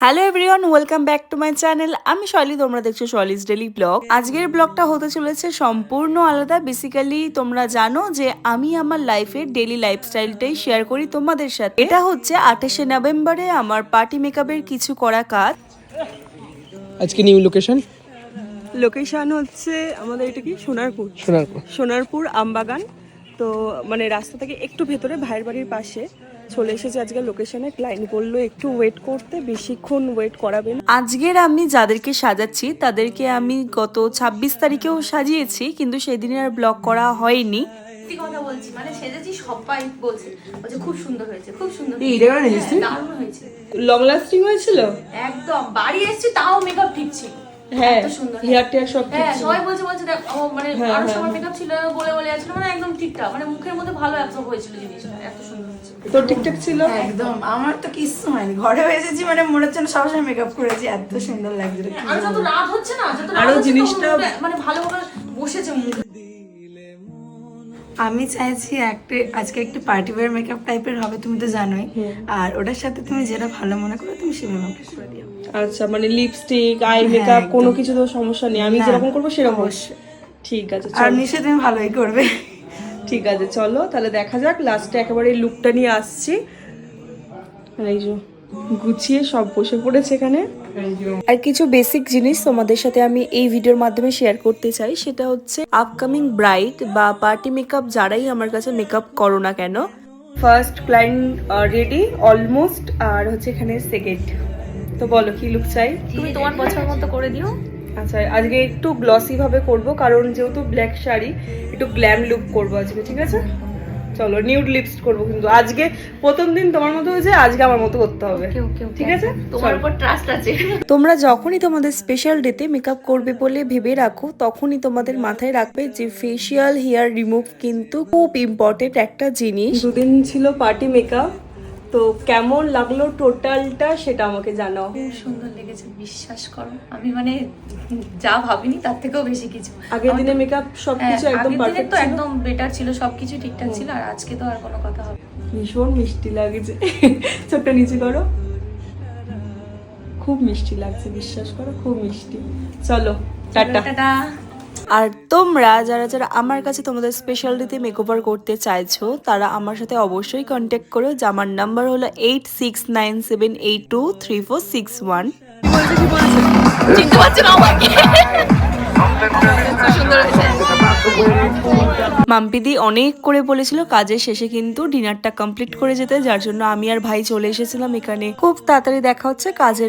Hello everyone, welcome back to my channel. আমি শৈলী, তোমরা দেখছো শৈলীজ ডেলি ব্লগ। আজকের ব্লগটা হতে চলেছে সম্পূর্ণ আলাদা। বেসিক্যালি তোমরা জানো যে আমি আমার লাইফের ডেলি লাইফস্টাইলটাই শেয়ার করি তোমাদের সাথে। এটা হচ্ছে 28শে নভেম্বরে আমার পার্টি মেকআপের কিছু করা কাজ। আজকে নিউ লোকেশন হচ্ছে আমাদের এটা কি সোনারপুর আমবাগান। তো মানে রাস্তা থেকে একটু ভেতরে ভাইয়ের বাড়ির পাশে চলে এসেছে আজকে লোকেশনে। ক্লায়েন্ট বললো একটু ওয়েট করতে, বেশিক্ষণ ওয়েট করাবেন। আজকের আমি যাদেরকে সাজাচ্ছি তাদেরকে আমি গত 26 তারিখেও সাজিয়েছি, কিন্তু সেদিন আর ব্লগ করা হয়নি। কথা বলছি, মানে সেজেছি, সবাই বলছে খুব সুন্দর হয়েছে, খুব সুন্দর, দারুণ হয়েছে, লং লাস্টিং হয়েছিল একদম। বাড়ি এসেছি তাও মেকআপ ঠিক ছিল, হ্যাঁ, এত সুন্দর। হেয়ার টেয়ার সব ঠিক হ্যাঁ, ছিল। সবাই বলছে দেখ মানে আরো সবার মেকআপ ছিল, বলে যাচ্ছিল, মানে একদম ঠিকঠাক, মানে মুখের মধ্যে ভালো অ্যাবজর্ব হয়েছিল জিনিসটা, এত সুন্দর হয়েছে। তো ঠিকঠাক ছিল একদম। আমার তো কিচ্ছু হয়নি, ঘরে এসেছি মানে মনে হচ্ছে না সবসময় মেকআপ করেছি, এত সুন্দর লাগছে। আর যত রাত হচ্ছে না, যত রাত আরো হচ্ছে জিনিসটা মানে ভালোভাবে বসেছে মুখে। আমি চাইছি আজকে একটু পার্টি ওয়্যার মেকআপ টাইপের হবে, তুমি তো জানোই। আর ওটার সাথে তুমি যেটা ভালো মনে করো তুমি সেভাবে করে দিও। আচ্ছা, মানে লিপস্টিক, আই মেকআপ কোনো কিছু তো সমস্যা নেই, আমি যেরকম করবো সেরকম। ঠিক আছে, আর নিশ্চয়ই তুমি ভালোই করবে। ঠিক আছে, চলো তাহলে দেখা যাক। লাস্টে একেবারে লুকটা নিয়ে আসছি। এই যে গুছিয়ে সব বসে পড়েছে এখানে। আর কিছু বেসিক জিনিস তোমাদের সাথে আমি এই ভিডিওর মাধ্যমে শেয়ার করতে চাই। সেটা হচ্ছে আপকামিং ব্রাইড বা পার্টি মেকআপ যারাই আমার কাছে মেকআপ করো না কেন, ফার্স্ট ক্লায়েন্ট রেডি অলমোস্ট, আর হচ্ছে এখানে সেকেন্ড। তো বলো কি লুক চাই? তুমি তোমার পছন্দ মতো করে দিও। আচ্ছা, আজকে একটু গ্লসি ভাবে করব, কারণ যেহেতু ব্ল্যাক শাড়ি একটু গ্ল্যাম লুক করবো আজকে। ঠিক আছে, চলো নিউড লিপস করবো, কিন্তু আজকে প্রথম দিন তোমার মতো হয়েছে, আজকে আমার মতো করতে হবে। ঠিক আছে, তোমার উপর ট্রাস্ট আছে। তোমরা যখনই তোমাদের স্পেশাল ডেতে মেকআপ করবে বলে ভেবে রাখো, তখনই তোমাদের মাথায় রাখবে যে ফেসিয়াল হেয়ার রিমুভ কিন্তু খুব ইম্পর্টেন্ট একটা জিনিস। দুদিন ছিল পার্টি মেকআপ, তো কেমন লাগলো টোটালটা সেটা আমাকে জানাও। খুব সুন্দর লেগেছে, বিশ্বাস করো। আমি মানে যা ভাবিনি তার থেকেও বেশি কিছু। আগের দিনে মেকআপ সবকিছু একদম পারফেক্ট তো ছিল, একদম বেটার ছিল, সবকিছু ঠিকঠাক ছিল। আর আজকে তো আর কোনো কথা হবে। ভীষণ মিষ্টি লাগছে। চোখটা নিচে করো, খুব মিষ্টি লাগছে, বিশ্বাস করো খুব মিষ্টি। চলো টাটা। টাটা। আর তোমরা যারা যারা আমার কাছে তোমাদের স্পেশাল ডেতে মেকওভার করতে চাইছো, তারা আমার সাথে অবশ্যই কন্ট্যাক্ট করো। যে আমার নাম্বার হলো 8697823461। চিনতে পারছো না আমাকে? সুন্দর হয়েছে। মাম্পিদি অনেক করে বলেছিল কাজের শেষে কিন্তু ডিনারটা কমপ্লিট করে যেতে, যার জন্য আমি আর ভাই চলে এসেছিলাম এখানে। খুব তাড়াতাড়ি দেখা হচ্ছে, কাজের